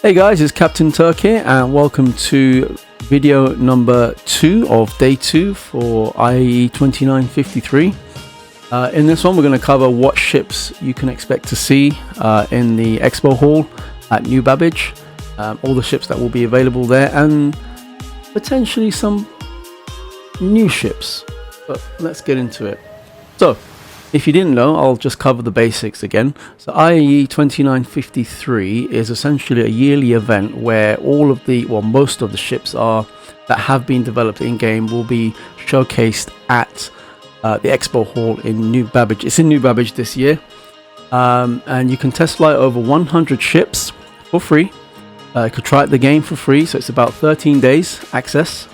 Hey guys, it's Cpt Turk here and welcome to video number 2 of day 2 for IAE2953. In this one we're going to cover what ships you can expect to see in the expo hall at New Babbage, all the ships that will be available there and potentially some new ships, but let's get into it. So if you didn't know, I'll just cover the basics again. So IAE2953 is essentially a yearly event where all of the, well, most of the ships that have been developed in game will be showcased at the expo hall in New Babbage. It's in New Babbage this year, and you can test flight over 100 ships for free. You could try out the game for free, so it's about 13 days access.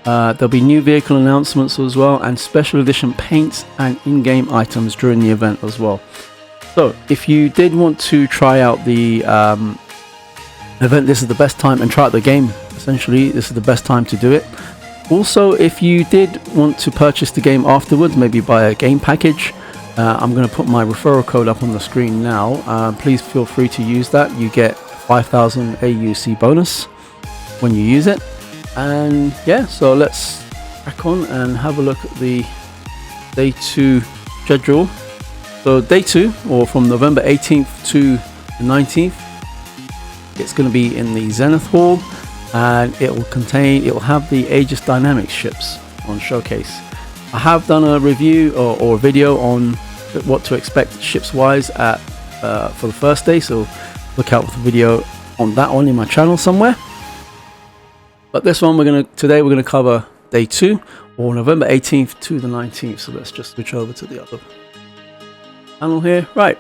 There'll be new vehicle announcements as well, and special edition paints and in-game items during the event as well. So if you did want to try out the event, this is the best time, and try out the game, essentially this is the best time to do it. Also, if you did want to purchase the game afterwards, maybe buy a game package, I'm going to put my referral code up on the screen now. Please feel free to use that. You get 5,000 AUC bonus when you use it. And yeah, so let's crack on and have a look at the day 2 schedule. So day 2, or from November 18th to the 19th, it's going to be in the Zenith Hall, and it'll have the Aegis Dynamics ships on showcase. I have done a review or a video on what to expect ships wise at for the first day, so look out for the video on that one in my channel somewhere. But this one today we're gonna cover day 2, or November 18th to the 19th. So let's just switch over to the other panel here. Right.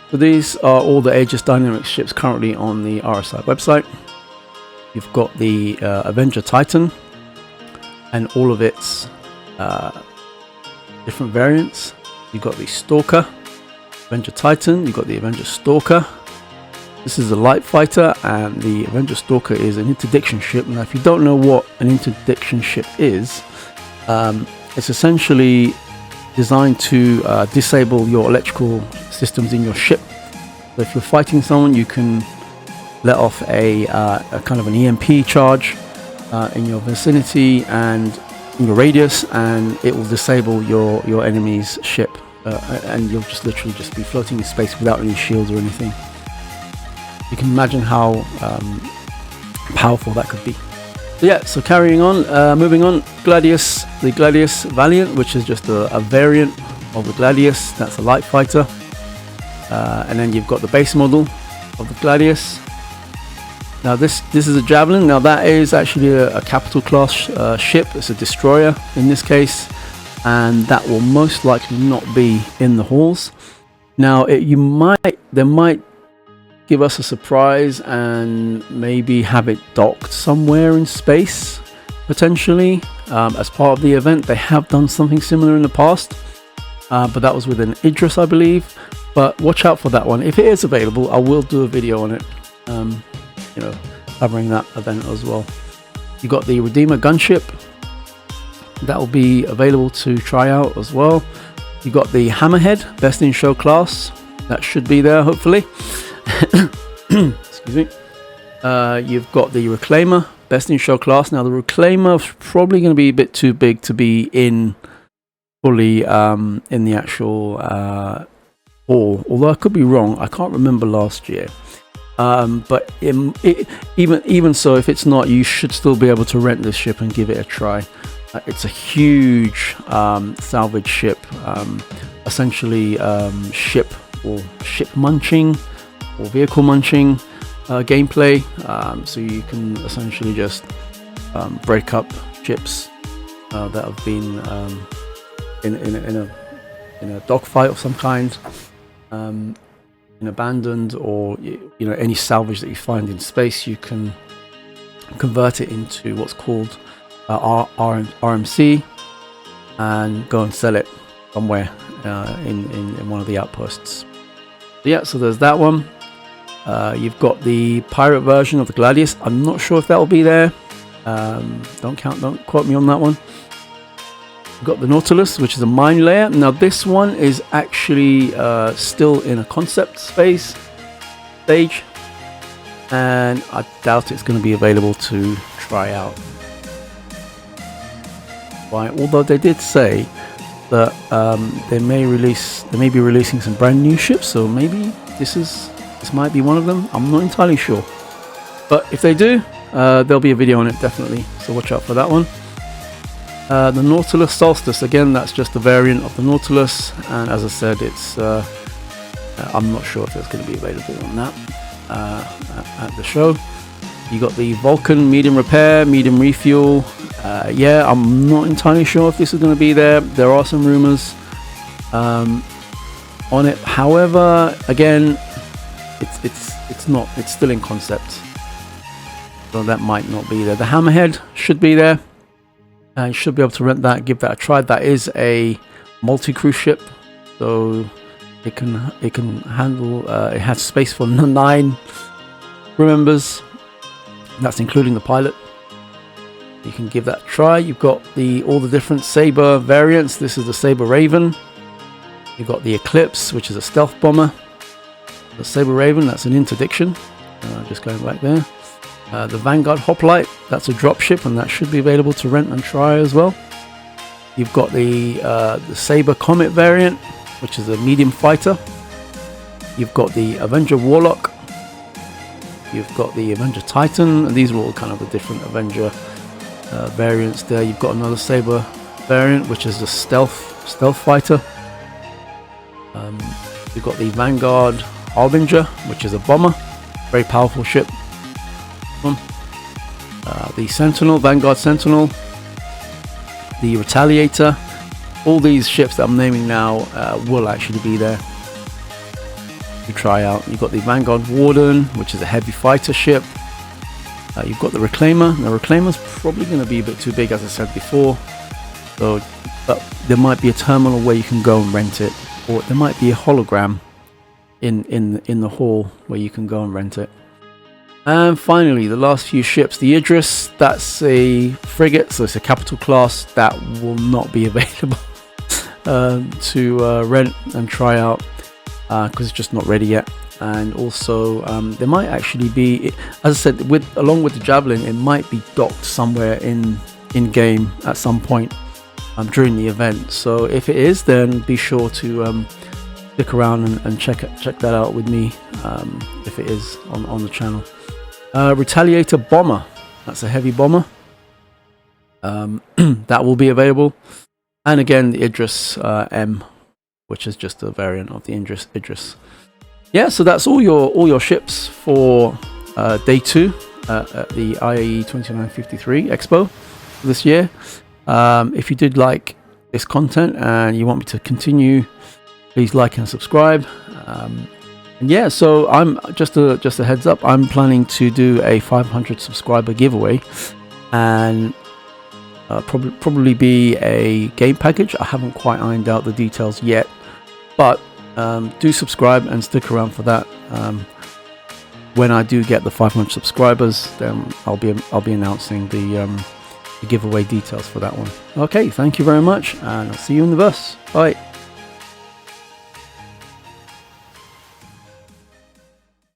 So these are all the Aegis Dynamics ships currently on the RSI website. You've got the Avenger Titan and all of its different variants. You've got the Stalker, Avenger Titan. You've got the Avenger Stalker. This is a light fighter, and the Avenger Stalker is an interdiction ship. Now, if you don't know what an interdiction ship is, it's essentially designed to disable your electrical systems in your ship. So if you're fighting someone, you can let off a kind of an EMP charge in your vicinity and in your radius, and it will disable your enemy's ship, and you'll just literally just be floating in space without any shields or anything. You can imagine how powerful that could be. So yeah, so carrying on, moving on, Gladius, the Gladius Valiant, which is just a variant of the Gladius. That's a light fighter, and then you've got the base model of the Gladius. Now this is a Javelin. Now that is actually a capital class ship. It's a destroyer in this case, and that will most likely not be in the halls. Now they might give us a surprise and maybe have it docked somewhere in space potentially as part of the event. They have done something similar in the past, but that was with an Idris, I believe. But watch out for that one. If it is available, I will do a video on it, covering that event as well. You got the Redeemer gunship that will be available to try out as well. You got the Hammerhead best in show class, that should be there hopefully. Excuse me. You've got the Reclaimer best in show class. Now the Reclaimer is probably going to be a bit too big to be in fully in the actual hall, although I could be wrong. I can't remember last year, but even so, if it's not, you should still be able to rent this ship and give it a try. It's a huge salvage ship, essentially ship munching or vehicle munching gameplay, so you can essentially just break up ships that have been in a dogfight of some kind, abandoned, or any salvage that you find in space. You can convert it into what's called RMC and go and sell it somewhere in one of the outposts. Yeah, so there's that one. You've got the pirate version of the Gladius. I'm not sure if that will be there. Don't quote me on that one. We've got the Nautilus, which is a mine layer. Now this one is actually still in a concept stage, and I doubt it's going to be available to try out. Right, although they did say that they may be releasing some brand new ships, so maybe this might be one of them. I'm not entirely sure, but if they do, there'll be a video on it definitely, so watch out for that one. The Nautilus Solstice, again, that's just a variant of the Nautilus, and as I said, it's I'm not sure if it's going to be available on that at the show. You got the Vulcan medium repair, medium refuel. Yeah, I'm not entirely sure if this is going to be there. There are some rumors on it. However, again, it's still in concept, so that might not be there. The Hammerhead should be there. You should be able to rent that, give that a try. That is a multi-cruise ship, so it can handle. It has space for 9 crew members. That's including the pilot. You can give that a try. You've got all the different Saber variants. This is the Saber Raven. You've got the Eclipse, which is a stealth bomber. The Saber Raven, that's an interdiction. Just going back there. The Vanguard Hoplite, that's a dropship, and that should be available to rent and try as well. You've got the Saber Comet variant, which is a medium fighter. You've got the Avenger Warlock. You've got the Avenger Titan, and these are all kind of the different Avenger variants there. You've got another Saber variant, which is a stealth fighter. You've got the Vanguard Harbinger, which is a bomber, very powerful ship. The Sentinel, Vanguard Sentinel, the Retaliator. All these ships that I'm naming now will actually be there to try out. You've got the Vanguard Warden, which is a heavy fighter ship. You've got the Reclaimer. The Reclaimer's probably going to be a bit too big, as I said before. So, but there might be a terminal where you can go and rent it, or there might be a hologram in the hall where you can go and rent it. And finally, the last few ships. The Idris, that's a frigate, so it's a capital class that will not be available to rent and try out because it's just not ready yet. And also, there might actually be, as I said, along with the Javelin, it might be docked somewhere in game at some point during the event. So if it is, then be sure to stick around and check that out with me if it is on the channel. Retaliator Bomber, that's a heavy bomber. That will be available. And again, the Idris M, which is just a variant of the Idris. Yeah, so that's all your ships for day 2 at the IAE2953 Expo this year. If you did like this content and you want me to continue, please like and subscribe. And yeah, so I'm just a heads up, I'm planning to do a 500 subscriber giveaway, and probably be a game package. I haven't quite ironed out the details yet, but do subscribe and stick around for that. When I do get the 500 subscribers, then I'll be announcing the giveaway details for that one. Okay, thank you very much, and I'll see you in the verse. Bye.